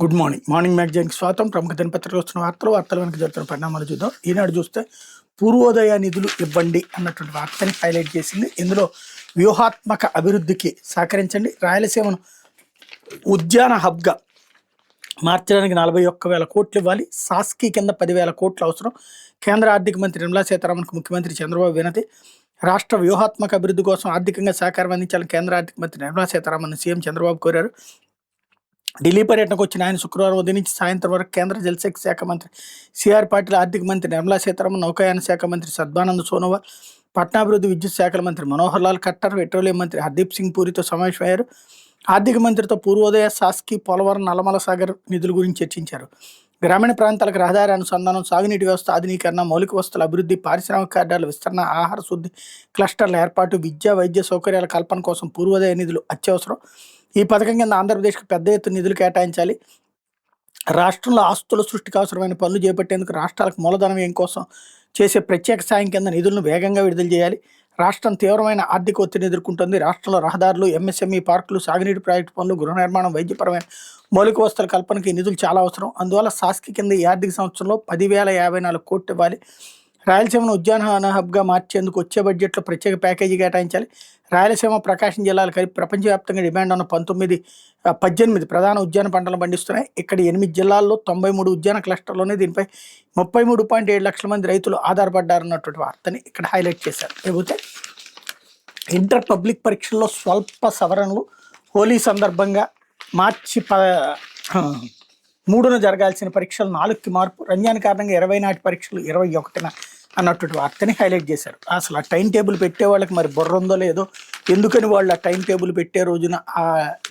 Good morning. Morning మ్యాగజైన్‌కి స్వాగతం. ప్రముఖ దినపత్రికలో వస్తున్న వార్తల వెనక జరుగుతున్న పరిణామాలు చూద్దాం. ఈనాడు చూస్తే పూర్వోదయ నిధులు ఇవ్వండి అన్నటువంటి వార్తని హైలైట్ చేసింది. ఇందులో వ్యూహాత్మక అభివృద్ధికి సహకరించండి, రాయలసీమను ఉద్యాన హబ్గా మార్చడానికి 41,000 కోట్లు ఇవ్వాలి, సాస్కీ కింద 10,000 కోట్లు అవసరం. కేంద్ర ఆర్థిక మంత్రి నిర్మలా సీతారామన్కు ముఖ్యమంత్రి చంద్రబాబు వినతి. రాష్ట్ర వ్యూహాత్మక అభివృద్ధి కోసం ఆర్థికంగా సహకారం అందించాలని కేంద్ర ఆర్థిక మంత్రి నిర్మలా సీతారామన్ సీఎం చంద్రబాబు కోరారు. ఢిల్లీ పర్యటనకు వచ్చిన ఆయన శుక్రవారం ఉదయం నుంచి సాయంత్రం వరకు కేంద్ర జలశక్తి శాఖ మంత్రి సిఆర్ పాటిల్, ఆర్థిక మంత్రి నిర్మలా సీతారామన్, నౌకాయాన శాఖ మంత్రి సర్బానంద్ సోనోవాల్, పట్టణాభివృద్ధి విద్యుత్ శాఖల మంత్రి మనోహర్ లాల్ ఖట్టర్, పెట్రోలియం మంత్రి హర్దీప్ సింగ్ పూరితో సమావేశమయ్యారు. ఆర్థిక మంత్రితో పూర్వోదయ, సాస్కీ, పోలవరం, నల్లమల సాగర్ నిధుల గురించి చర్చించారు. గ్రామీణ ప్రాంతాలకు రహదారి అనుసంధానం, సాగునీటి వ్యవస్థ ఆధునీకరణ, మౌలిక వసతుల అభివృద్ధి, పారిశ్రామిక కారిడార్ల విస్తరణ, ఆహార శుద్ధి క్లస్టర్ల ఏర్పాటు, విద్యా వైద్య సౌకర్యాల కల్పన కోసం పూర్వోదయ నిధులు అత్యవసరం. ఈ పథకం కింద ఆంధ్రప్రదేశ్కి పెద్ద ఎత్తున నిధులు కేటాయించాలి. రాష్ట్రంలో ఆస్తుల సృష్టికి అవసరమైన పనులు చేపట్టేందుకు రాష్ట్రాలకు మూలధనం వ్యయం కోసం చేసే ప్రత్యేక సాయం కింద నిధులను వేగంగా విడుదల చేయాలి. రాష్ట్రం తీవ్రమైన ఆర్థిక ఒత్తిడిని ఎదుర్కొంటుంది. రాష్ట్రంలో రహదారులు, ఎంఎస్ఎంఈ పార్కులు, సాగునీటి ప్రాజెక్టు పనులు, గృహ నిర్మాణం, వైద్యపరమైన మౌలిక వసతుల కల్పనకి నిధులు చాలా అవసరం. అందువల్ల సాస్కీ కింద ఈ ఆర్థిక సంవత్సరంలో 10,054 కోట్లు ఇవ్వాలి. రాయలసీమను ఉద్యాన హబ్గా మార్చేందుకు వచ్చే బడ్జెట్లో ప్రత్యేక ప్యాకేజీ కేటాయించాలి. రాయలసీమ, ప్రకాశం జిల్లాలు కలిపి ప్రపంచవ్యాప్తంగా డిమాండ్ ఉన్న 18 ప్రధాన ఉద్యాన పంటలను పండిస్తున్నాయి. ఇక్కడ 8 జిల్లాల్లో 93 ఉద్యాన క్లస్టర్లోనే దీనిపై 33.7 లక్షల మంది రైతులు ఆధారపడ్డారన్నటువంటి వార్తని ఇక్కడ హైలైట్ చేశారు. లేకపోతే ఇంటర్ పబ్లిక్ పరీక్షల్లో స్వల్ప సవరణలు, హోలీ సందర్భంగా మార్చి 3న జరగాల్సిన పరీక్షలు 4కి మార్పు, రంజాన్ కారణంగా 20 నాటి పరీక్షలు 21న అన్నటువంటి వార్తని హైలైట్ చేశారు. అసలు ఆ టైం టేబుల్ పెట్టే వాళ్ళకి మరి బుర్ర ఉందో లేదో, ఎందుకని వాళ్ళు ఆ టైం టేబుల్ పెట్టే రోజున ఆ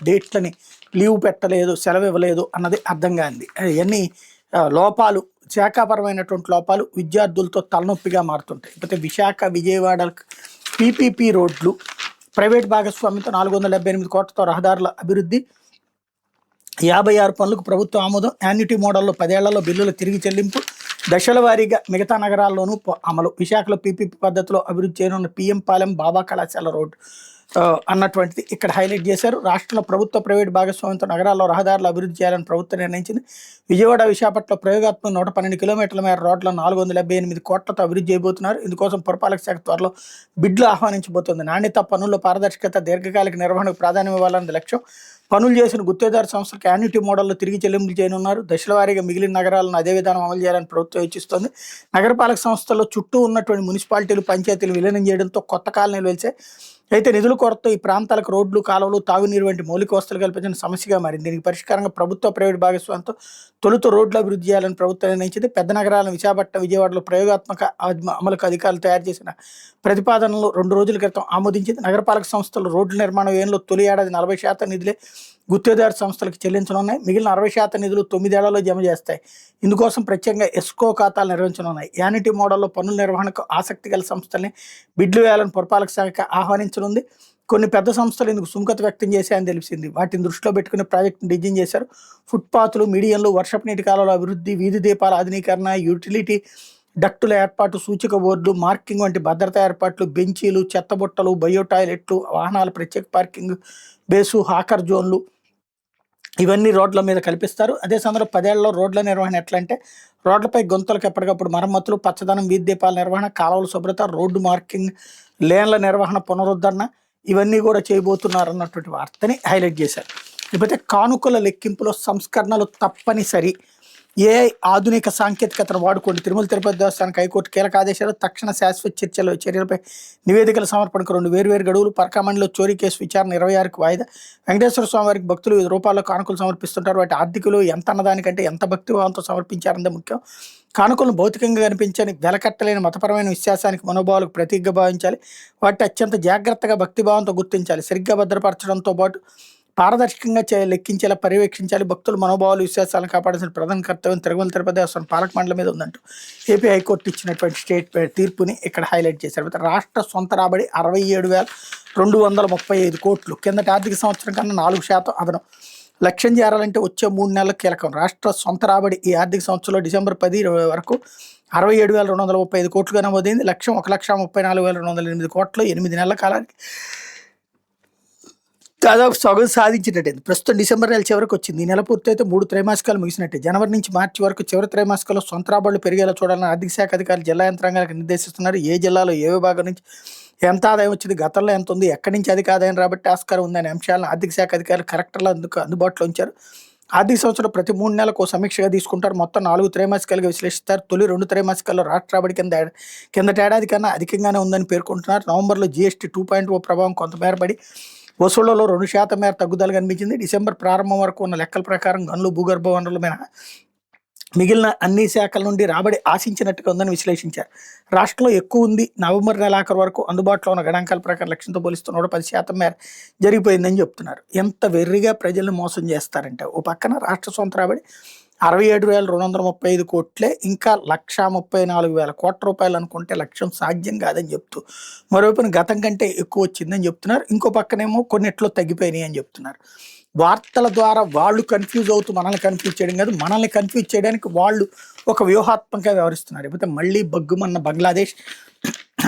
డేట్లని లీవ్ పెట్టలేదు, సెలవు ఇవ్వలేదు అన్నది అర్థం కాంది. అవన్నీ లోపాలు, శాఖాపరమైనటువంటి లోపాలు విద్యార్థులతో తలనొప్పిగా మారుతుంటాయి. అయితే విశాఖ, విజయవాడ పీపీపీ రోడ్లు ప్రైవేట్ భాగస్వామ్యంతో 478 కోట్లతో రహదారుల అభివృద్ధి, 56 పనులకు ప్రభుత్వ ఆమోదం, యాన్యుటీ మోడల్లో 10 ఏళ్లలో బిల్లుల తిరిగి చెల్లింపు, దశల వారీగా మిగతా నగరాల్లోనూ అమలు. విశాఖలో పీపీపీ పద్ధతిలో అభివృద్ధి చేయనున్న పిఎం పాలెం బాబా కళాశాల రోడ్డు అన్నటువంటిది ఇక్కడ హైలైట్ చేశారు. రాష్ట్రంలో ప్రభుత్వ ప్రైవేట్ భాగస్వామ్యంతో నగరాల్లో రహదారులు అభివృద్ధి చేయాలని ప్రభుత్వం నిర్ణయించింది. విజయవాడ, విశాఖపట్నంలో ప్రయోగాత్మక 112 కిలోమీటర్ల మేర రోడ్లను 478 కోట్లతో అభివృద్ధి చేయబోతున్నారు. ఇందుకోసం పురపాలక శాఖ త్వరలో బిడ్లు ఆహ్వానించబోతోంది. నాణ్యత, పనుల్లో పారదర్శకత, దీర్ఘకాలిక నిర్వహణకు ప్రాధాన్యం ఇవ్వాలన్నది లక్ష్యం. పనులు చేసిన గుత్తేదారు సంస్థలకు యాన్యుటీ మోడల్లో తిరిగి చెల్లింపులు చేయనున్నారు. దశల వారీగా మిగిలిన నగరాలను అదే విధానం అమలు చేయాలని ప్రభుత్వం యోచిస్తోంది. నగరపాలక సంస్థల్లో చుట్టూ ఉన్నటువంటి మున్సిపాలిటీలు, పంచాయతీలు విలీనం చేయడంతో కొత్త కాలనీలు వెలిసాయి. అయితే నిధుల కొరత ఈ ప్రాంతాలకు రోడ్లు, కాలువలు, తాగునీరు వంటి మౌలిక వసతులు కల్పించిన సమస్యగా మారింది. దీనికి పరిష్కారంగా ప్రభుత్వ ప్రైవేట్ భాగస్వామ్యంతో తొలుత రోడ్లు అభివృద్ధి చేయాలని ప్రభుత్వం నిర్ణయించింది. పెద్ద నగరాలను విశాఖపట్నం, విజయవాడలో ప్రయోగాత్మక అమలుకు అధికారులు తయారు చేసిన ప్రతిపాదనలు 2 రోజుల క్రితం ఆమోదించింది. నగరపాలక సంస్థలు రోడ్ల నిర్మాణ వ్యయంలో తొలి ఏడాది 40% నిధులే గుత్తేదారు సంస్థలకు చెల్లించనున్నాయి. మిగిలిన 60% నిధులు 9 ఏళ్లలో జమ చేస్తాయి. ఇందుకోసం ప్రత్యేకంగా ఎస్కో ఖాతాలు నిర్వహించనున్నాయి. యానిటీ మోడల్లో పనుల నిర్వహణకు ఆసక్తి గల సంస్థల్ని బిడ్లు వేయాలని పురపాలక శాఖ ఆహ్వానించనుంది. కొన్ని పెద్ద సంస్థలు ఇందుకు సుముఖత వ్యక్తం చేశాయని తెలిసింది. వాటిని దృష్టిలో పెట్టుకుని ప్రాజెక్టును డిజైన్ చేశారు. ఫుట్పాత్లు, మీడియంలు, వర్షపు నీటి కాలువల అభివృద్ధి, వీధి దీపాల ఆధునీకరణ, యూటిలిటీ డక్టుల ఏర్పాటు, సూచిక బోర్డులు, మార్కింగ్ వంటి భద్రతా ఏర్పాట్లు, బెంచీలు, చెత్తబుట్టలు, బయో టాయిలెట్లు, వాహనాల ప్రత్యేక పార్కింగ్ బేసు, హాకర్ జోన్లు ఇవన్నీ రోడ్ల మీద కల్పిస్తారు. అదే సమయంలో 10 ఏళ్లలో రోడ్ల నిర్వహణ ఎట్లా అంటే రోడ్లపై గొంతులకు ఎప్పటికప్పుడు మరమ్మతులు, పచ్చదనం, వీధి దీపాల నిర్వహణ, కాలువల శుభ్రత, రోడ్డు మార్కింగ్, లేన్ల నిర్వహణ, పునరుద్ధరణ ఇవన్నీ కూడా చేయబోతున్నారు అన్నటువంటి వార్తని హైలైట్ చేశారు. లేకపోతే కానుకల లెక్కింపులో సంస్కరణలు తప్పనిసరి, ఏఐ ఆధునిక సాంకేతికతను వాడుకోండి. తిరుమల తిరుపతి దేవస్థానానికి హైకోర్టు కీలక ఆదేశాలు. తక్షణ శాశ్వత చర్యలపై నివేదికల సమర్పణకు 2 వేర్వేరు గడువులు. పరకామణిలో చోరీ కేసు విచారణ 26కు వాయిదా. వెంకటేశ్వర స్వామి వారికి భక్తులు 5 రూపాయల్లో కానుకలు సమర్పిస్తుంటారు. వాటి ఆర్థికలు ఎంత అన్నదానికంటే ఎంత భక్తిభావంతో సమర్పించారన్నదే ముఖ్యం. కానుకలను భౌతికంగా కనిపించని, వెలకట్టలేని మతపరమైన విశ్వాసానికి, మనోభావాలకు ప్రతీకగా భావించాలి. వాటిని అత్యంత జాగ్రత్తగా భక్తిభావంతో గుర్తించాలి. సరిగ్గా భద్రపరచడంతో పాటు పారదర్శకంగా లెక్కించేలా పర్యవేక్షించాలి. భక్తుల మనోభావాలు, విశ్వాసాలను కాపాడాల్సిన ప్రధాన కర్తవ్యం తిరుమల తిరుపతి దేవస్థానం పాలక మండలి మీద ఉందంటూ ఏపీ హైకోర్టు ఇచ్చినటువంటి స్టేట్ తీర్పుని ఇక్కడ హైలైట్ చేశారు. రాష్ట్ర సొంత రాబడి 67,235 కోట్లు, కిందటి ఆర్థిక సంవత్సరం కన్నా 4% అదనం. లక్ష్యం చేరాలంటే వచ్చే 3 నెలల కీలకం. రాష్ట్ర సొంత రాబడి ఈ ఆర్థిక సంవత్సరంలో డిసెంబర్ 10 వరకు 67,235 కోట్లుగా నమోదైంది. లక్ష్యం 1,34,208 కోట్లు 8 నెలల కాలానికి దాదాపు సగం సాధించినట్టే. ప్రస్తుతం డిసెంబర్ నెల చివరికి వచ్చింది. ఈ నెల పూర్తయితే 3 త్రైమాసికాలు ముగిసినట్టే. జనవరి నుంచి మార్చి వరకు చివరి త్రైమాసికంలో సొంత రాబడులు పెరిగేలా చూడాలని ఆర్థిక శాఖ అధికారులు జిల్లా యంత్రాంగాలకు నిర్దేశిస్తున్నారు. ఏ జిల్లాలో ఏ విభాగం నుంచి ఎంత ఆదాయం వచ్చింది, గతంలో ఎంత ఉంది, ఎక్కడి నుంచి అధిక ఆదాయం రాబట్టే ఆస్కారం ఉందనే అంశాలను ఆర్థిక శాఖ అధికారులు కలెక్టర్లు అందుబాటులో ఉంచారు. ఆర్థిక సంవత్సరం ప్రతి 3 నెలలకు సమీక్షగా తీసుకుంటారు. మొత్తం 4 త్రైమాసికాలుగా విశ్లేషిస్తారు. తొలి 2 త్రైమాసికాల్లో రాష్ట్ర రాబడి కిందటేడాది కన్నా అధికంగానే ఉందని పేర్కొంటున్నారు. నవంబర్లో జీఎస్టీ 2.0 ప్రభావం కొంతమేర పడి వసూళ్లలో 2% మేర తగ్గుదల కనిపించింది. డిసెంబర్ ప్రారంభం వరకు ఉన్న లెక్కల ప్రకారం గనులు, భూగర్భ వనరుల మినహా మిగిలిన అన్ని శాఖల నుండి రాబడి ఆశించినట్టుగా ఉందని విశ్లేషించారు. రాష్ట్రంలో ఎక్కువ ఉంది. నవంబర్ నెలాఖరు వరకు అందుబాటులో ఉన్న గణాంకాల ప్రకారం లక్ష్యంతో పోలిస్తూ 10% మేర జరిగిపోయిందని చెప్తున్నారు. ఎంత వెర్రిగా ప్రజలను మోసం చేస్తారంటే, ఓ పక్కన రాష్ట్ర సొంత రాబడి 67,235 కోట్లే, ఇంకా 1,34,000 కోట్ల రూపాయలు అనుకుంటే లక్ష్యం సాధ్యం కాదని చెప్తూ మరోవైపున గతం కంటే ఎక్కువ వచ్చిందని చెప్తున్నారు. ఇంకో పక్కనేమో కొన్నిట్లో తగ్గిపోయినాయి అని చెప్తున్నారు. వార్తల ద్వారా వాళ్ళు కన్ఫ్యూజ్ అవుతూ మనల్ని కన్ఫ్యూజ్ చేయడం కాదు, మనల్ని కన్ఫ్యూజ్ చేయడానికి వాళ్ళు ఒక వ్యూహాత్మకంగా వ్యవహరిస్తున్నారు. లేకపోతే మళ్ళీ బగ్గుమన్న బంగ్లాదేశ్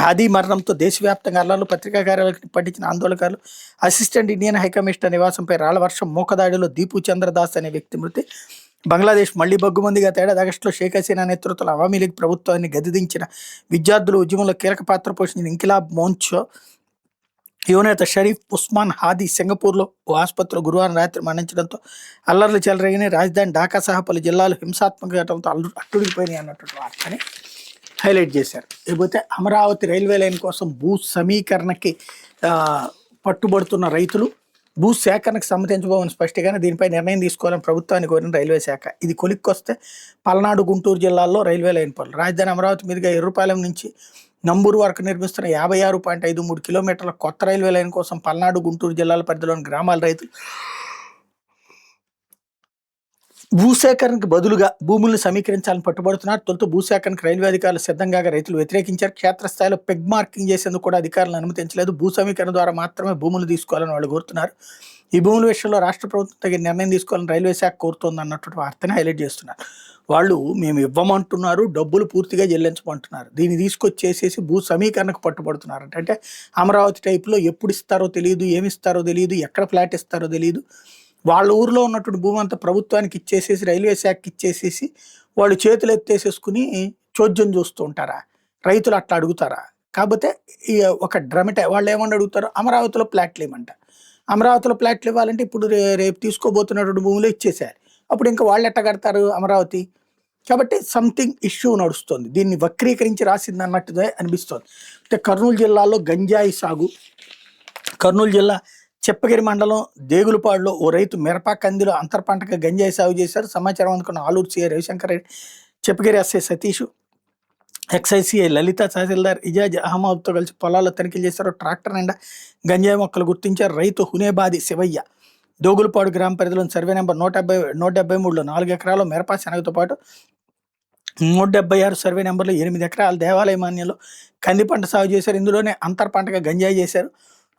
ఆది మరణంతో దేశవ్యాప్తంగా అల్లర్లు, పత్రికా కార్యాలయాలకు పట్టించిన ఆందోళనకారులు, అసిస్టెంట్ ఇండియన్ హైకమిషనర్ నివాసంపై రాళ్ల వర్షం, మూకదాడిలో దీపు చంద్రదాస్ అనే వ్యక్తి మృతి. బంగ్లాదేశ్ మళ్లీ బగ్గుమందిగా తేడాది ఆగస్టులో షేక్ హసీనా నేతృత్వంలో అవామీ లీగ్ ప్రభుత్వాన్ని గదిదించిన విద్యార్థులు ఉద్యమంలో కీలక పాత్ర పోషించిన ఇంకిలాబ్ మోంచో యువనేత షరీఫ్ ఉస్మాన్ హాదీ సింగపూర్లో ఓ ఆసుపత్రిలో గురువారం రాత్రి మరణించడంతో అల్లర్లు చెలరేగినాయి. రాజధాని ఢాకా సహా పలు జిల్లాలు హింసాత్మక ఘటనతో అట్టుడికిపోయినాయి అన్నటువంటి వార్తని హైలైట్ చేశారు. లేకపోతే అమరావతి రైల్వే లైన్ కోసం భూ సమీకరణకి పట్టుబడుతున్న రైతులు భూ సేకరణకు సమ్మతించబోమని స్పష్టంగానే దీనిపై నిర్ణయం తీసుకోవాలని ప్రభుత్వాన్ని కోరిన రైల్వే శాఖ. ఇది కొలిక్కొస్తే పల్నాడు, గుంటూరు జిల్లాల్లో రైల్వే లైన్ పనులు. రాజధాని అమరావతి మీదుగా ఎర్రుపాలెం నుంచి నంబూరు వరకు నిర్మిస్తున్న 56.53 కిలోమీటర్ల కొత్త రైల్వే లైన్ కోసం పల్నాడు, గుంటూరు జిల్లాల పరిధిలోని గ్రామాల రైతులు భూసేకరణకు బదులుగా భూములను సమీకరించాలని పట్టుబడుతున్నారు. తొలుత భూసేకరణకు రైల్వే అధికారులు సిద్ధంగా రైతులు వ్యతిరేకించారు. క్షేత్రస్థాయిలో పెగ్ మార్కింగ్ చేసేందుకు కూడా అధికారులను అనుమతించలేదు. భూ సమీకరణ ద్వారా మాత్రమే భూములు తీసుకోవాలని వాళ్ళు కోరుతున్నారు. ఈ భూముల విషయంలో రాష్ట్ర ప్రభుత్వం తగిన నిర్ణయం తీసుకోవాలని రైల్వే శాఖ కోరుతోంది అన్నటువంటి వార్తని హైలైట్ చేస్తున్నారు. వాళ్ళు మేము ఇవ్వమంటున్నారు, డబ్బులు పూర్తిగా చెల్లించమంటున్నారు. దీన్ని తీసుకొచ్చేసేసి భూ సమీకరణకు పట్టుబడుతున్నారు. అంటే అమరావతి టైప్లో ఎప్పుడు ఇస్తారో తెలియదు, ఏమి ఇస్తారో తెలియదు, ఎక్కడ ఫ్లాట్ ఇస్తారో తెలియదు. వాళ్ళ ఊరిలో ఉన్నటువంటి భూమి అంతా ప్రభుత్వానికి ఇచ్చేసేసి, రైల్వే శాఖకి ఇచ్చేసేసి వాళ్ళు చేతులు ఎత్తేసేసుకుని చోద్యం చూస్తూ ఉంటారా? రైతులు అట్లా అడుగుతారా? కాకపోతే ఒక వాళ్ళు ఏమన్నా అడుగుతారు, అమరావతిలో ప్లాట్లు ఇవ్వమంట. అమరావతిలో ప్లాట్లు ఇవ్వాలంటే ఇప్పుడు రేపు తీసుకోబోతున్నటువంటి భూములు ఇచ్చేసేయాలి. అప్పుడు ఇంకా వాళ్ళు ఎట్ట కడతారు అమరావతి? కాబట్టి సంథింగ్ ఇష్యూ నడుస్తుంది. దీన్ని వక్రీకరించి రాసింది అన్నట్టుగా అనిపిస్తుంది. అంటే కర్నూలు జిల్లాలో గంజాయి సాగు. కర్నూలు జిల్లా చెప్పగిరి మండలం దేగులపాడులో ఓ రైతు మిరప, కందిలో అంతర్ పంటగా గంజాయి సాగు చేశారు. సమాచారం అందుకున్న Aluru CI Ravishankar Reddy, Cheppagiri SI Satish, excise CI Lalitha, తహసీల్దార్ ఇజాజ్ అహ్మద్తో కలిసి పొలాల్లో తనిఖీలు చేశారు. ట్రాక్టర్ నిండా గంజాయి మొక్కలు గుర్తించారు. రైతు హునేబాది శివయ్య దోగులపాడు గ్రామ పరిధిలోని సర్వే నెంబర్ 173లో 4 ఎకరాలు మిరప, శనగతో పాటు 176 సర్వే నెంబర్లో 8 ఎకరాల దేవాలయ మాన్యంలో కంది పంట సాగు చేశారు. ఇందులోనే అంతర్ పంటగా గంజాయి చేశారు.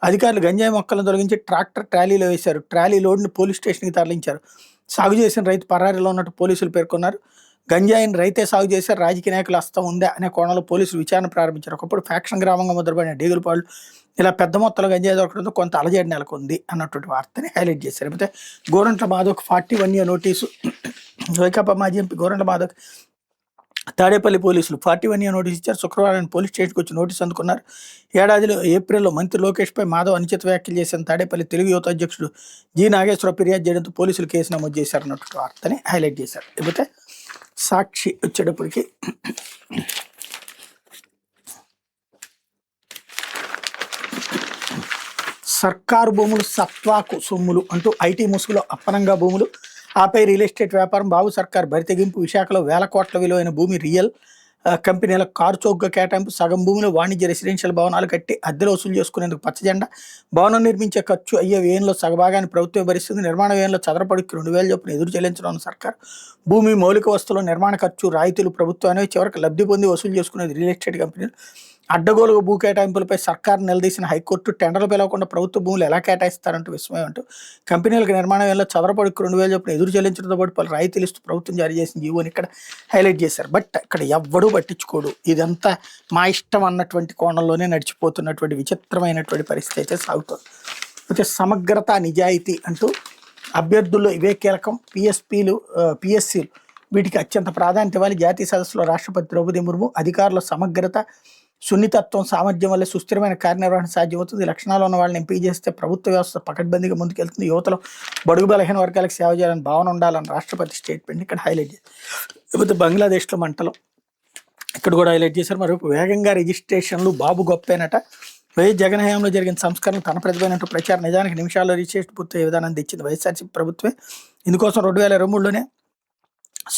అధికారులు గంజాయి మొక్కలను తొలగించి ట్రాక్టర్ ట్రాలీలో వేశారు. ట్రాలీ లోడ్ని పోలీస్ స్టేషన్కి తరలించారు. సాగు చేసిన రైతు పరారీలో ఉన్నట్టు పోలీసులు పేర్కొన్నారు. గంజాయిని రైతే సాగు చేశారు, రాజకీయ నాయకులు హస్తం ఉందా అనే కోణంలో పోలీసులు విచారణ ప్రారంభించారు. ఒకప్పుడు ఫ్యాక్షన్ గ్రామంగా ముద్రపడిన డేగులపాడు ఇలా పెద్ద మొత్తంలో గంజాయి దొరకడంతో కొంత అలజడి నెలకొంది అన్నటువంటి వార్తని హైలైట్ చేశారు. లేకపోతే గోరంట్ల మాధవ్కి 41 year నోటీసు. వైకాపా మాజీ ఎంపీ గోరంట్ల మాధవ్ తాడేపల్లి పోలీసులు 41 year నోటీస్ ఇచ్చారు. శుక్రవారం పోలీస్ స్టేషన్కి వచ్చి నోటీసు అందుకున్నారు. ఏడాదిలో ఏప్రిల్లో మంత్రి లోకేష్పై మాధవ్ అనుచిత వ్యాఖ్యలు చేసిన తాడేపల్లి తెలుగు యువత అధ్యక్షుడు జి నాగేశ్వరరావు ఫిర్యాదు చేయడంతో పోలీసులు కేసు నమోదు చేశారన్నటువంటి వార్తని హైలైట్ చేశారు. లేకపోతే సాక్షి వచ్చేటప్పటికి సర్కారు భూములు సత్వాకు సొమ్ములు అంటూ ఐటీ ముసుగులో అప్పనంగా భూములు, ఆపై రియల్ ఎస్టేట్ వ్యాపారం, బాబు సర్కార్ బరితెగింపు, విశాఖలో వేల కోట్ల విలువైన భూమి రియల్ కంపెనీల కారు చౌకగా కేటాయింపు, సగం భూమిలో వాణిజ్య రెసిడెన్షియల్ భవనాలు కట్టి అద్దెలు వసూలు చేసుకునేందుకు పచ్చజెండా, భవనం నిర్మించే ఖర్చు అయ్యే వ్యయంలో సగభాగాన్ని ప్రభుత్వం భరిస్తుంది, నిర్మాణ వ్యయంలో చదరపడికి 2,000 చొప్పున ఎదురు చెల్లించడం సర్కార్, భూమి మౌలిక వస్తువుల నిర్మాణ ఖర్చు రాయితీలు ప్రభుత్వాన్ని, చివరికి లబ్ధి పొంది వసూలు చేసుకునేది రియల్ ఎస్టేట్ కంపెనీలు, అడ్డగోలుగా భూ కేటాయింపులపై సర్కారు నిలదీసిన హైకోర్టు, టెండర్లు పిలవకుండా ప్రభుత్వ భూములు ఎలా కేటాయిస్తారంటూ విస్మయం అంటూ కంపెనీలకు నిర్మాణ వ్యయంలో చదరపడికి 2,000 చొప్పున ఎదురు చెల్లించడంతో పాటు పలు రాయితీలు ఇస్తూ ప్రభుత్వం జారీ చేసిన జీవోని ఇక్కడ హైలైట్ చేశారు. బట్ ఇక్కడ ఎవ్వడూ పట్టించుకోడు. ఇదంతా మా ఇష్టం అన్నటువంటి కోణంలోనే నడిచిపోతున్నటువంటి విచిత్రమైనటువంటి పరిస్థితి అయితే సాగుతుంది. అయితే సమగ్రత నిజాయితీ అంటూ అభ్యర్థుల్లో ఇవే కీలకం, పిఎస్సీలు వీటికి అత్యంత ప్రాధాన్యత ఇవ్వాలి. జాతీయ సదస్సులో రాష్ట్రపతి ద్రౌపది ముర్ము అధికారుల సమగ్రత, సున్నితత్వం, సామర్థ్యం వల్ల సుస్థిరమైన కార్యనిర్వహణ సాధ్యమవుతుంది. లక్షణాలు ఉన్న వాళ్ళని ఎంపిక చేస్తే ప్రభుత్వ వ్యవస్థ పకడ్బందీగా ముందుకెళ్తుంది. యువతలో బడుగు బలహీన వర్గాలకు సేవ చేయాలని భావన ఉండాలని రాష్ట్రపతి స్టేట్మెంట్ ఇక్కడ హైలైట్ చేశారు. లేకపోతే బంగ్లాదేశ్లో మంటలు ఇక్కడ కూడా హైలైట్ చేశారు. మరి వేగంగా రిజిస్ట్రేషన్లు బాబు గొప్పేనట. వైఎస్ జగన్ హయాంలో జరిగిన సంస్కరణ తన ప్రతిభైనట్టు ప్రచారం నిజానికి నిమిషాల్లో రిజిస్ట్రేషన్ పూర్తయ్యే విధానాన్ని తెచ్చింది వైఎస్ఆర్సీపీ ప్రభుత్వమే. ఇందుకోసం 2023లోనే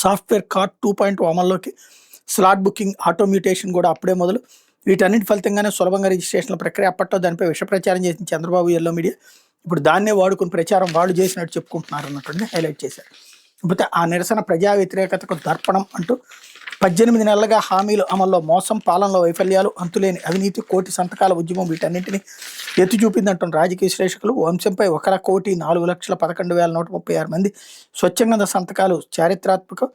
సాఫ్ట్వేర్ కార్డ్ 2.0 అమల్లోకి, స్లాట్ బుకింగ్, ఆటోమ్యూటేషన్ కూడా అప్పుడే మొదలు. వీటన్నిటి ఫలితంగానే సులభంగా రిజిస్ట్రేషన్ల ప్రక్రియ. అప్పట్లో దానిపై విష ప్రచారం చేసిన చంద్రబాబు ఎల్లో మీడియా ఇప్పుడు దాన్నే వాడుకుని ప్రచారం వాళ్ళు చేసినట్టు చెప్పుకుంటున్నారు అన్నటువంటి హైలైట్ చేశారు. కాకపోతే ఆ నిరసన ప్రజా వ్యతిరేకతకు దర్పణం అంటూ 18 నెలలుగా హామీలు అమల్లో మోసం, పాలనలో వైఫల్యాలు, అంతులేని అవినీతి, కోటి సంతకాల ఉద్యమం వీటన్నింటినీ ఎత్తి చూపిందంటున్న రాజకీయ విశ్లేషకులు. వంశంపై 1,04,11,136 మంది స్వచ్ఛంద సంతకాలు చారిత్రాత్మకం.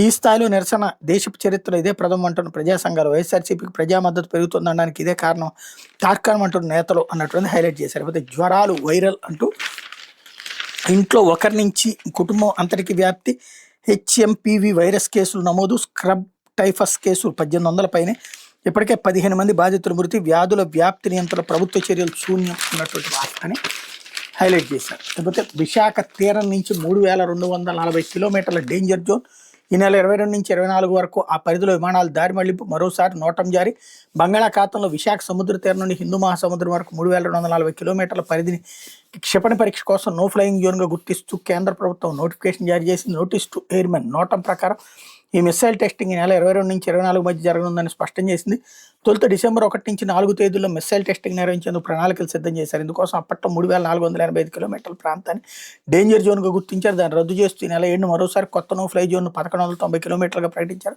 ఈ స్థాయిలో నిరసన దేశపు చరిత్రలో ఇదే ప్రథమం అంటున్న ప్రజా సంఘాలు. వైఎస్ఆర్సీపీకి ప్రజా మద్దతు పెరుగుతుందనడానికి ఇదే తార్కాణం అంటున్న నేతలు అన్నటువంటి హైలైట్ చేశారు. అయితే జ్వరాలు వైరల్ అంటూ ఇంట్లో ఒకరి నుంచి కుటుంబం అంతటికి వ్యాప్తి, హెచ్ఎంపీవీ వైరస్ కేసులు నమోదు, స్క్రబ్ టైఫస్ కేసులు 1800 పైనే, ఇప్పటికే 15 మంది బాధితుల మృతి, వ్యాధుల వ్యాప్తి నియంత్రణ ప్రభుత్వ చర్యలు శూన్యం అన్నటువంటి వార్తని హైలైట్ చేశారు. లేకపోతే విశాఖ తీరం నుంచి 3,240 కిలోమీటర్ల డేంజర్ జోన్. ఈ నెల 22 నుంచి 24 వరకు ఆ పరిధిలో విమానాలు దారి మళ్లింపు. మరోసారి నోటం జారీ. బంగాళాఖాతంలో విశాఖ సముద్ర తీరం నుండి హిందూ మహాసముద్రం వరకు 3,240 కిలోమీటర్ల పరిధిని క్షిపణి పరీక్ష కోసం నో ఫ్లయింగ్ జోన్గా గుర్తిస్తూ కేంద్ర ప్రభుత్వం నోటిఫికేషన్ జారీ చేసింది. Notice to airmen. నోటం ప్రకారం ఈ మిస్సైల్ టెస్టింగ్ ఈ నెల 22 నుంచి 24 మధ్య జరగనుందని స్పష్టం చేసింది. తొలుత డిసెంబర్ 1 నుంచి 4 తేదీల్లో మిస్సైల్ టెస్టింగ్ నిర్వహించేందుకు ప్రణాళికలు సిద్ధం చేశారు. ఇందుకోసం అప్పట్లో 3,485 కిలోమీటర్ల ప్రాంతాన్ని డేంజర్ జోన్గా గుర్తించారు. దాన్ని రద్దు చేస్తూ ఈ నెల 7 మరోసారి కొత్త నో ఫ్లై జోన్ 1,190 కిలోమీటర్లుగా ప్రకటించారు.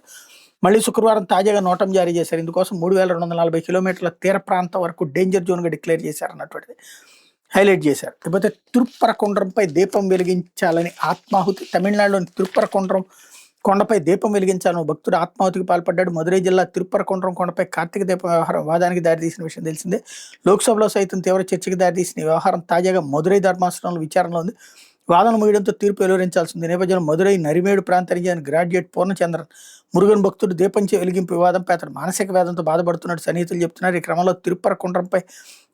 మళ్ళీ శుక్రవారం తాజాగా నోటం జారీ చేశారు. ఇందుకోసం 3,240 కిలోమీటర్ల తీర ప్రాంతం వరకు డేంజర్ జోన్గా డిక్లేర్ చేశారు అన్నటువంటిది హైలైట్ చేశారు. లేకపోతే తిరుప్పరకుండ్రంపై దీపం వెలిగించాలని ఆత్మాహుతి. తమిళనాడులోని తిరుప్పరకుండ్రం కొండపై దీపం వెలిగించాలని భక్తుడు ఆత్మాహుతికి పాల్పడ్డాడు. మదురై జిల్లా తిరుప్పరకుండ్రం కొండపై కార్తీక దీపం వ్యవహారం వాదానికి దారితీసిన విషయం తెలిసిందే. లోక్సభలో సైతం తీవ్ర చర్చకు దారితీసిన ఈ వ్యవహారం తాజాగా మదురై ధర్మాసనంలో విచారణలో ఉంది. వాదన ముగియడంతో తీర్పు వెలువరించాల్సింది. నేపథ్యంలో మదురై నరిమేడు ప్రాంతానికి చెందిన గ్రాడ్యుయేట్ పూర్ణచంద్రన్ మురుగన్ భక్తుడు దీపం వెలిగింపు వివాదంపై అతను మానసిక వేదంతో బాధపడుతున్నట్టు సన్నిహితులు చెప్తున్నారు. ఈ క్రమంలో తిరుప్పరకుండ్రంపై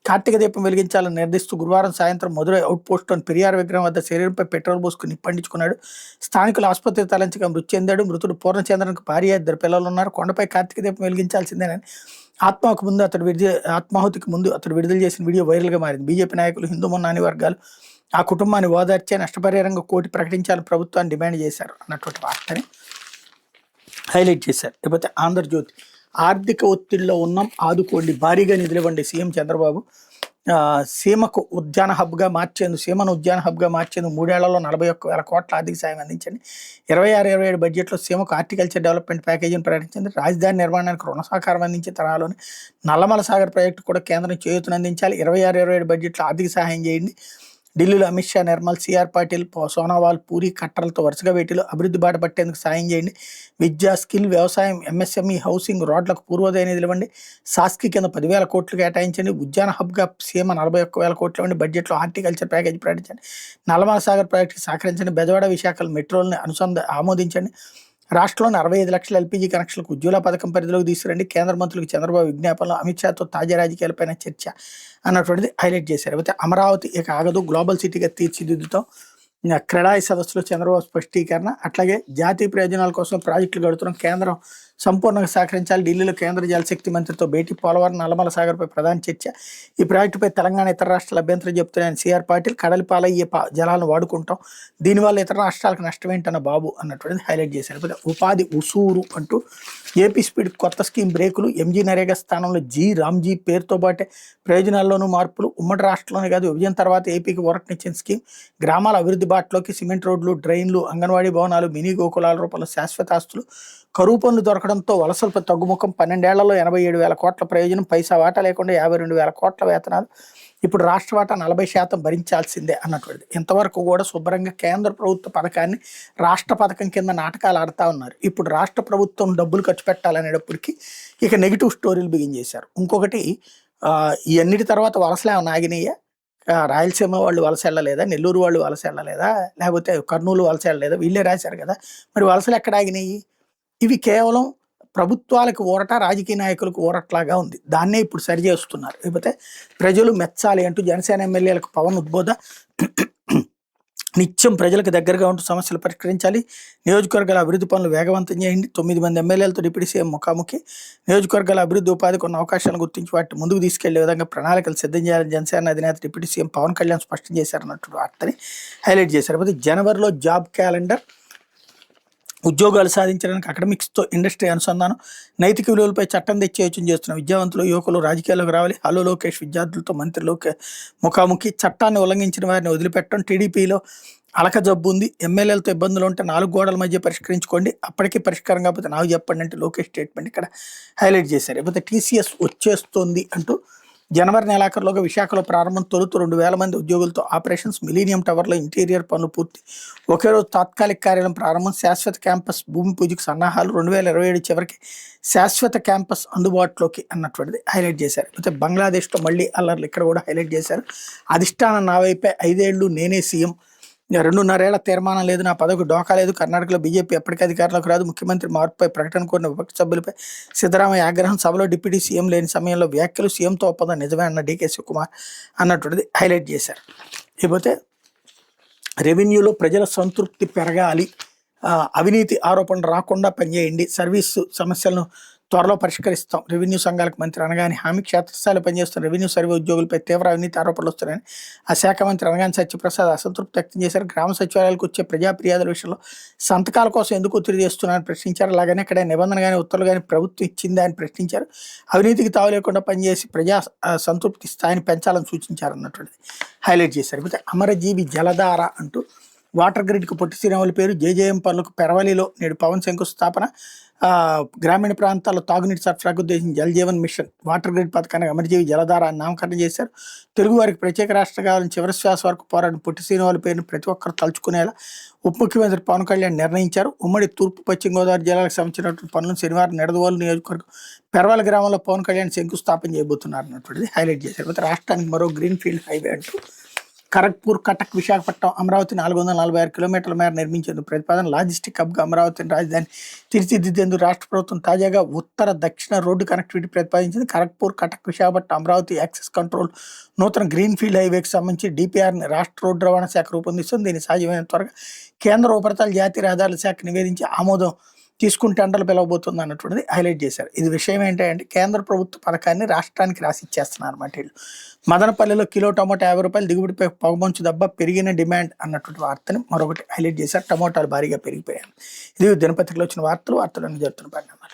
కార్తీక దీపం వెలిగించాలని నిర్దేశిస్తూ గురువారం సాయంత్రం మదురై అవుట్ పోస్ట్లోని పెరియార్ విగ్రహం వద్ద శరీరంపై పెట్రోల్ పోసుకుని నిప్పండించుకున్నాడు. స్థానికులు ఆసుపత్రికి తరలించగా మృతి చెందాడు. మృతుడు పూర్ణచంద్రన్కు భార్య, 2 పిల్లలు ఉన్నారు. కొండపై కార్తీక దీపం వెలిగించాల్సిందేనని ఆత్మాహుతికి ముందు అతడు విడుదల చేసిన వీడియో వైరల్గా మారింది. బీజేపీ నాయకులు, హిందూ మున్నాని వర్గాలు ఆ కుటుంబాన్ని ఓదార్చే నష్టపరిహారంగా 1 కోటి ప్రకటించాలని ప్రభుత్వాన్ని డిమాండ్ చేశారు అన్నటువంటి వార్తని హైలైట్ చేశారు. లేకపోతే ఆంధ్రజ్యోతి. ఆర్థిక ఒత్తిడిలో ఉన్నాం, ఆదుకోండి, భారీగా నిధులు ఇవ్వండి సీఎం చంద్రబాబు. సీమను ఉద్యాన హబ్గా మార్చేందుకు 3 ఏళ్లలో 41,000 కోట్ల ఆర్థిక సాయం అందించండి. 26-27 బడ్జెట్లో సీమకు హార్టికల్చర్ డెవలప్మెంట్ ప్యాకేజీని ప్రకటించింది. రాజధాని నిర్మాణానికి రుణ సహకారం అందించే తరహాలోని నల్లమల సాగర్ ప్రాజెక్టు కూడా కేంద్రం చేయూతనందించాలి. 26-27 బడ్జెట్లో ఆర్థిక సహాయం చేయండి. ఢిల్లీలో అమిత్ షా, నిర్మల్, సిఆర్ పాటిల్, సోనోవాల్, పూరి, ఖట్టర్లతో వరుసగా భేటీలు. అభివృద్ధి బాట పట్టేందుకు సాయం చేయండి. విద్య, స్కిల్, వ్యవసాయం, ఎంఎస్ఎంఈ, హౌసింగ్, రోడ్లకు పూర్వోదయ నిధులు ఇవ్వండి. సాస్కి కింద 10,000 కోట్లు కేటాయించండి. ఉద్యాన హబ్గా సీమ 41,000 కోట్లు ఇవ్వండి. బడ్జెట్లో హార్టికల్చర్ ప్యాకేజీ ప్రకటించండి. నల్లమల సాగర్ ప్రాజెక్టుకి సహకరించండి. బెజవాడ, విశాఖల మెట్రోల్ని ఆమోదించండి. రాష్ట్రంలోని 65 లక్షల ఎల్పీజీ కనెక్షన్లకు ఉజ్వల పథకం పరిధిలోకి తీసుకురండి. కేంద్ర మంత్రులకు చంద్రబాబు విజ్ఞాపనలో అమిత్ షాతో తాజా రాజకీయాలపైన చర్చ అన్నటువంటిది హైలైట్ చేశారు. అయితే అమరావతి ఇక ఆగదు, గ్లోబల్ సిటీగా తీర్చిదిద్దుతాం. క్రెడాయి సదస్సులో చంద్రబాబు స్పష్టీకరణ. అట్లాగే జాతీయ ప్రయోజనాల కోసం ప్రాజెక్టులు గడుతున్నాం, కేంద్రం సంపూర్ణంగా సహకరించాలి. ఢిల్లీలో కేంద్ర జలశక్తి మంత్రితో భేటీ. పోలవరం, నల్లమల సాగర్పై ప్రధాన చర్చ. ఈ ప్రాజెక్టుపై తెలంగాణ, ఇతర రాష్ట్రాల అభ్యంతరం చెప్తున్నాయని సిఆర్ పాటిల్. కడలిపాలయ్యే జలాలను వాడుకుంటాం, దీనివల్ల ఇతర రాష్ట్రాలకు నష్టం ఏంటన్న బాబు అన్నటువంటిది హైలైట్ చేశారు. ఉపాధి ఉసూరు అంటూ ఏపీ స్పీడ్ కొత్త స్కీమ్ బ్రేకులు. ఎంజీ నరేగా స్థానంలో రామ్జీ పేరుతో పాటే ప్రయోజనాల్లోనూ మార్పులు. ఉమ్మడి రాష్ట్రంలోనే కాదు, విభజన తర్వాత ఏపీకి ఊరటనిచ్చిన స్కీమ్. గ్రామాల అభివృద్ధి బాటలోకి సిమెంట్ రోడ్లు, డ్రైన్లు, అంగన్వాడీ భవనాలు, మినీ గోకులాల రూపంలో శాశ్వత ఆస్తులు. కరువు పనులు దొరకడంతో వలసలపై తగ్గుముఖం. 12 ఏళ్లలో 87,000 కోట్ల ప్రయోజనం. పైసా వాటా లేకుండా 52,000 కోట్ల వేతనాలు. ఇప్పుడు రాష్ట్ర వాటా 40% భరించాల్సిందే అన్నటువంటిది. ఇంతవరకు కూడా శుభ్రంగా కేంద్ర ప్రభుత్వ పథకాన్ని రాష్ట్ర పథకం కింద నాటకాలు ఆడుతూ ఉన్నారు. ఇప్పుడు రాష్ట్ర ప్రభుత్వం డబ్బులు ఖర్చు పెట్టాలనేటప్పటికీ ఇక నెగిటివ్ స్టోరీలు బిగిన్ చేశారు. ఇంకొకటి, ఈ అన్నిటి తర్వాత వలసలు ఏమైనా ఆగినాయా? రాయలసీమ వాళ్ళు వలస వెళ్ళలేదా, నెల్లూరు వాళ్ళు వలస వెళ్ళలేదా, లేకపోతే కర్నూలు వలస వెళ్ళలేదా, వీళ్ళే రాశారు కదా. మరి వలసలు ఎక్కడ ఆగినాయి? ఇవి కేవలం ప్రభుత్వాలకు ఊరట, రాజకీయ నాయకులకు ఊరట్లాగా ఉంది. దాన్నే ఇప్పుడు సరి చేస్తున్నారు. లేకపోతే ప్రజలు మెచ్చాలి అంటూ జనసేన ఎమ్మెల్యేలకు పవన్ ఉద్బోధ. నిత్యం ప్రజలకు దగ్గరగా ఉంటూ సమస్యలు పరిష్కరించాలి, నియోజకవర్గాల అభివృద్ధి పనులు వేగవంతం చేయండి, 9 మంది ఎమ్మెల్యేలతో డిప్యూటీ సీఎం ముఖాముఖి, నియోజకవర్గాల అభివృద్ధి ఉపాధికి ఉన్న అవకాశాలను గుర్తించి వాటిని ముందుకు తీసుకెళ్లే విధంగా ప్రణాళికలు సిద్ధం చేయాలని జనసేన అధినేత డిప్యూటీ సీఎం పవన్ కళ్యాణ్ స్పష్టం చేశారన్నట్టు వార్తని హైలైట్ చేశారు. అయితే జనవరిలో జాబ్ క్యాలెండర్, ఉద్యోగాలు సాధించడానికి అకాడమిక్స్తో ఇండస్ట్రీ అనుసంధానం, నైతిక విలువలపై చట్టం తెచ్చి యోచన చేస్తున్న విద్యావంతులు, యువకులు రాజకీయాల్లోకి రావాలి. హలో లోకేష్ విద్యార్థులతో మంత్రి ముఖాముఖి, చట్టాన్ని ఉల్లంఘించిన వారిని వదిలిపెట్టడం, టీడీపీలో అలక జబ్బు ఉంది, ఎమ్మెల్యేలతో ఇబ్బందులు ఉంటే 4 గోడల మధ్య పరిష్కరించుకోండి, అప్పటికీ పరిష్కారం కాకపోతే నాకు చెప్పండి అంటే లోకేష్ స్టేట్మెంట్ ఇక్కడ హైలైట్ చేశారు. లేకపోతే టీసీఎస్ వచ్చేస్తుంది అంటూ జనవరి నెలాఖరులోగా విశాఖలో ప్రారంభం, తొలుత 2,000 మంది ఉద్యోగులతో ఆపరేషన్స్, మిలీనియం టవర్లో ఇంటీరియర్ పనులు పూర్తి, ఒకే రోజు తాత్కాలిక కార్యాలయం ప్రారంభం, శాశ్వత క్యాంపస్ భూమి పూజకు సన్నాహాలు, 2027 చివరికి శాశ్వత క్యాంపస్ అందుబాటులోకి అన్నటువంటిది హైలైట్ చేశారు. అయితే బంగ్లాదేశ్లో మళ్ళీ అల్లర్లు ఇక్కడ కూడా హైలైట్ చేశారు. అధిష్టానం నా వైపే, 5 ఏళ్ళు నేనే సీఎం, 2.5 ఏళ్ల తీర్మానం లేదు, నా పదవికి డోకా లేదు, కర్ణాటకలో బీజేపీ ఎప్పటికీ అధికారంలోకి రాదు, ముఖ్యమంత్రి మార్పుపై ప్రకటన కోరిన విపక్ష సభ్యులపై సిద్ధరామయ్య ఆగ్రహం, సభలో డిప్యూటీ సీఎం లేని సమయంలో వ్యాఖ్యలు, సీఎంతో ఒప్పందం నిజమే అన్న డీకే శివకుమార్ అన్నటువంటిది హైలైట్ చేశారు. ఇకపోతే రెవెన్యూలో ప్రజల సంతృప్తి పెరగాలి, అవినీతి ఆరోపణలు రాకుండా పనిచేయండి, సర్వీసు సమస్యలను త్వరలో పరిష్కరిస్తాం, రెవెన్యూ సంఘాలకు మంత్రి అనగానే హామీ, క్షేత్రస్థాయిలో పనిచేస్తున్న రెవెన్యూ సర్వే ఉద్యోగులపై తీవ్ర అవినీతి ఆరోపణలు వస్తున్నాయని ఆ శాఖ మంత్రి అనగానే సత్యప్రసాద్ అసంతృప్తి వ్యక్తం చేశారు. గ్రామ సచివాలయాలకు వచ్చే ప్రజా ఫిర్యాదుల విషయంలో సంతకాల కోసం ఎందుకు ఒత్తిడి చేస్తున్నారని ప్రశ్నించారు. అలాగనే ఇక్కడ నిబంధన కానీ ఉత్తర్వులు కానీ ప్రభుత్వం ఇచ్చిందా అని ప్రశ్నించారు. అవినీతికి తావు లేకుండా పనిచేసి ప్రజా సంతృప్తి స్థాయిని పెంచాలని సూచించారు అన్నటువంటిది హైలైట్ చేశారు. అయితే అమరజీవి జలధార అంటూ వాటర్ గ్రిడ్కు పొట్టి శ్రీరాముల పేరు, జేజేఎం పనులకు పెరవలిలో నేడు పవన్ శంకుస్థాపన, గ్రామీణ ప్రాంతాల్లో తాగునీటి సరఫరాకు ఉద్దేశించిన Jal Jeevan mission water grid పథకానికి అమరజీవి జలధార అని నామకరణం చేశారు. తెలుగు వారికి ప్రత్యేక రాష్ట్రం కావాలని చివరి శ్వాస వరకు పోరాడిన పొట్టి శ్రీరాముల పేరును ప్రతి ఒక్కరు తలుచుకునేలా ఉప ముఖ్యమంత్రి పవన్ కళ్యాణ్ నిర్ణయించారు. ఉమ్మడి తూర్పు పశ్చిమ గోదావరి జిల్లాలకు సంబంధించినటువంటి పనులను శనివారం నిడదవోలు నియోజకవర్గం పెరవల గ్రామంలో పవన్ కళ్యాణ్ శంకుస్థాపన చేయబోతున్నారు అన్నటువంటిది హైలైట్ చేశారు. అయితే రాష్ట్రానికి మరో గ్రీన్ ఫీల్డ్ హైవే అంటూ ఖరగ్పూర్, కటక్, విశాఖపట్నం, అమరావతి 446 కిలోమీటర్ల మేర నిర్మించేందుకు ప్రతిపాదన, లాజిస్టిక్ హబ్గా అమరావతిని రాజధాని తీర్చిదిద్దేందుకు రాష్ట్ర ప్రభుత్వం తాజాగా ఉత్తర దక్షిణ రోడ్డు కనెక్టివిటీ ప్రతిపాదించింది. ఖరగ్పూర్, కటక్, విశాఖపట్నం, అమరావతి యాక్సెస్ కంట్రోల్ నూతన గ్రీన్ ఫీల్డ్ హైవేకి సంబంధించి డిపిఆర్ని రాష్ట్ర రోడ్డు రవాణా శాఖ రూపొందిస్తుంది. దీన్ని సాధ్యమైన త్వరగా కేంద్ర ఉపరితల జాతీయ రహదారుల శాఖ నివేదించి ఆమోదం తీసుకుని టెండర్లు పిలవబోతుంది అన్నటువంటిది హైలైట్ చేశారు. ఇది విషయం ఏంటంటే కేంద్ర ప్రభుత్వ పథకాన్ని రాష్ట్రానికి రాసి ఇచ్చేస్తున్నారు అన్నమాట వీళ్ళు. మదనపల్లిలో కిలో టమోటా 50 రూపాయలు, దిగుబడిపై పొగమంచు దెబ్బ, పెరిగిన డిమాండ్ అన్నటువంటి వార్తని మరొకటి హైలైట్ చేశారు. టమోటాలు భారీగా పెరిగిపోయాయి. ఇది దినపత్రికలో వచ్చిన వార్తలు జరుగుతున్న పరిణామాలు.